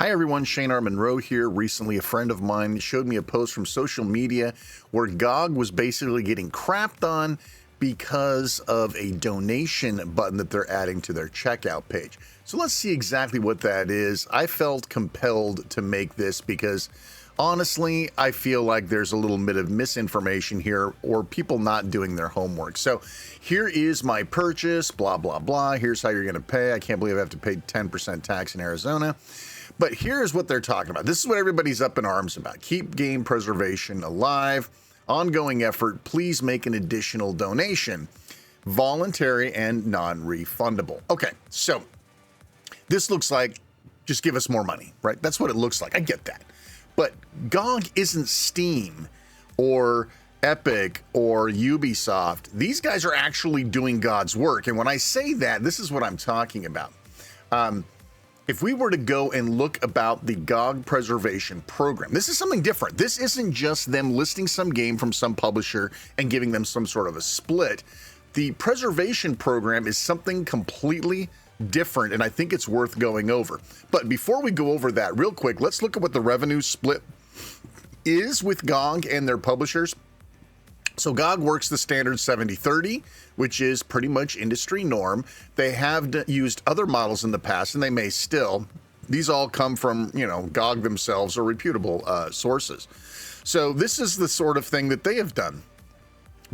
Hi everyone, Shane R. Monroe here. Recently, a friend of mine showed me a post from social media where GOG was basically getting crapped on because of a donation button that they're adding to their checkout page. So let's see exactly what that is. I felt compelled to make this because honestly, I feel like there's a little bit of misinformation here or people not doing their homework. So here is my purchase, blah, blah, blah. Here's how you're going to pay. I can't believe I have to pay 10% tax in Arizona. But here's what they're talking about. This is what everybody's up in arms about. Keep game preservation alive. Ongoing effort. Please make an additional donation. Voluntary and non-refundable. Okay, so this looks like just give us more money, right? That's what it looks like. I get that. But GOG isn't Steam or Epic or Ubisoft. These guys are actually doing God's work. And when I say that, this is what I'm talking about. If we were to go and look about the GOG preservation program, this is something different. This isn't just them listing some game from some publisher and giving them some sort of a split. The preservation program is something completely different, and I think it's worth going over. But before we go over that real quick, let's look at what the revenue split is with GOG and their publishers. So GOG works the standard 70-30, which is pretty much industry norm. They have used other models in the past, and they may still. These all come from, GOG themselves or reputable sources. So this is the sort of thing that they have done.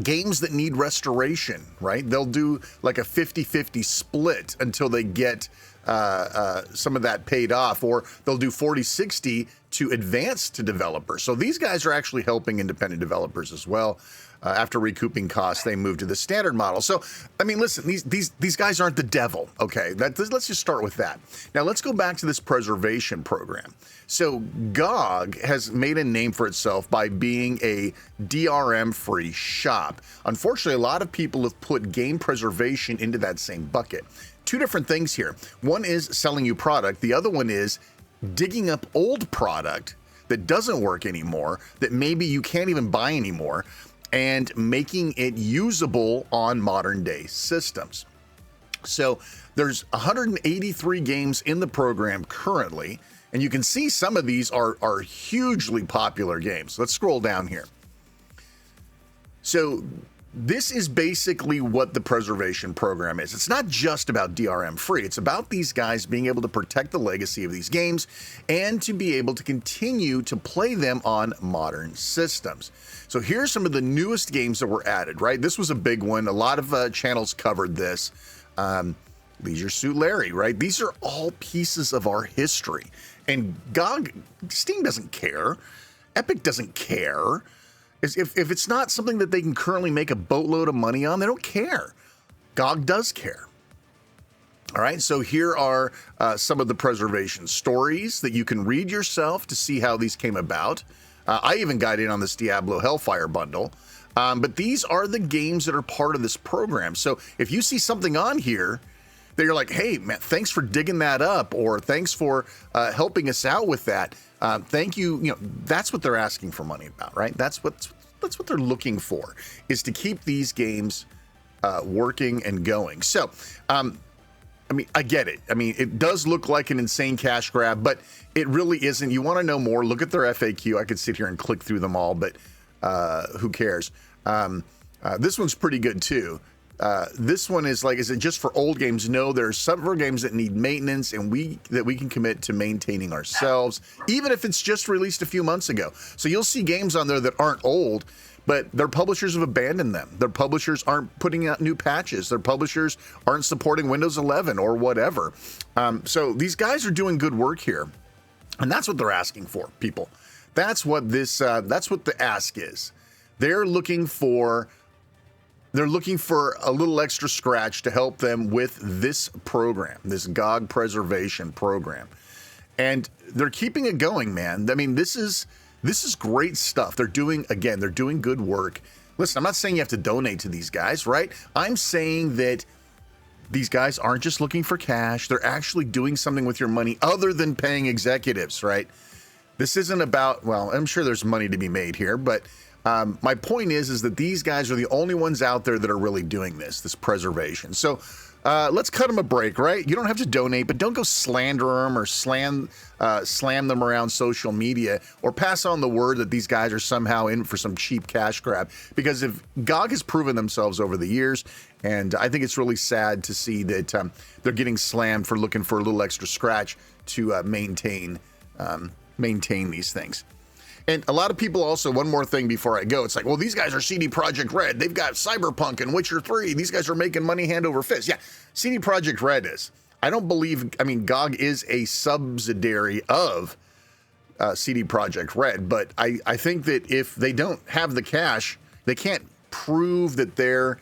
Games that need restoration, right? They'll do like a 50-50 split until they get some of that paid off, or they'll do 40-60 to advance to developers. So these guys are actually helping independent developers as well. After recouping costs, they move to the standard model. So, I mean, listen, these guys aren't the devil, okay? Let's just start with that. Now, let's go back to this preservation program. So, GOG has made a name for itself by being a DRM-free shop. Unfortunately, a lot of people have put game preservation into that same bucket. Two different things here. One is selling you product. The other one is digging up old product that doesn't work anymore, that maybe you can't even buy anymore, and making it usable on modern day systems. So there's 183 games in the program currently, and you can see some of these are hugely popular games. Let's scroll down here. So this is basically what the preservation program is. It's not just about DRM free. It's about these guys being able to protect the legacy of these games and to be able to continue to play them on modern systems. So here's some of the newest games that were added, right? This was a big one. A lot of channels covered this. Leisure Suit Larry, right? These are all pieces of our history. And GOG, Steam doesn't care. Epic doesn't care. If it's not something that they can currently make a boatload of money on, they don't care. GOG does care. All right, so here are some of the preservation stories that you can read yourself to see how these came about. I even got in on this Diablo Hellfire bundle. But these are the games that are part of this program. So if you see something on here that you're like, hey, man, thanks for digging that up, or thanks for helping us out with that. Thank you. That's what they're asking for money about, right? That's what they're looking for, is to keep these games working and going. So, I mean, I get it. I mean, it does look like an insane cash grab, but it really isn't. You want to know more, look at their FAQ. I could sit here and click through them all, but who cares? This one's pretty good too. This one is like, is it just for old games? No, there are several games that need maintenance and we can commit to maintaining ourselves, even if it's just released a few months ago. So you'll see games on there that aren't old, but their publishers have abandoned them. Their publishers aren't putting out new patches. Their publishers aren't supporting Windows 11 or whatever. So these guys are doing good work here. And that's what they're asking for, people. That's what that's what the ask is. They're looking for a little extra scratch to help them with this program, this GOG preservation program. And they're keeping it going, man. I mean, this is great stuff. They're doing good work. Listen, I'm not saying you have to donate to these guys, right? I'm saying that these guys aren't just looking for cash. They're actually doing something with your money other than paying executives, right? This isn't about, well, I'm sure there's money to be made here, but my point is that these guys are the only ones out there that are really doing this preservation. So let's cut them a break, right? You don't have to donate, but don't go slander them or slam them around social media or pass on the word that these guys are somehow in for some cheap cash grab. Because if GOG has proven themselves over the years, and I think it's really sad to see that they're getting slammed for looking for a little extra scratch to maintain these things. And a lot of people also, one more thing before I go, it's like, well, these guys are CD Projekt Red. They've got Cyberpunk and Witcher 3. These guys are making money hand over fist. Yeah, CD Projekt Red is. I don't believe, I mean, GOG is a subsidiary of CD Projekt Red, but I think that if they don't have the cash, they can't prove that their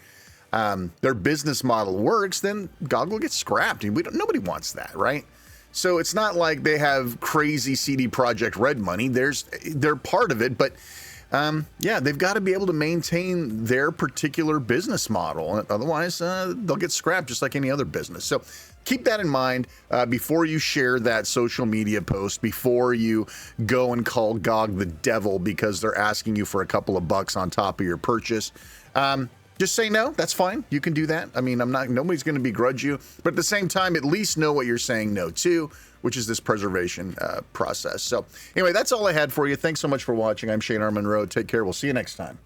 business model works, then GOG will get scrapped. And nobody wants that, right? So it's not like they have crazy CD Projekt Red money. They're part of it, but yeah, they've got to be able to maintain their particular business model. Otherwise, they'll get scrapped just like any other business. So keep that in mind before you share that social media post, before you go and call GOG the devil because they're asking you for a couple of bucks on top of your purchase. Just say no. That's fine. You can do that. I mean, nobody's going to begrudge you, but at the same time, at least know what you're saying no to, which is this preservation process. So anyway, that's all I had for you. Thanks so much for watching. I'm Shane R. Monroe. Take care. We'll see you next time.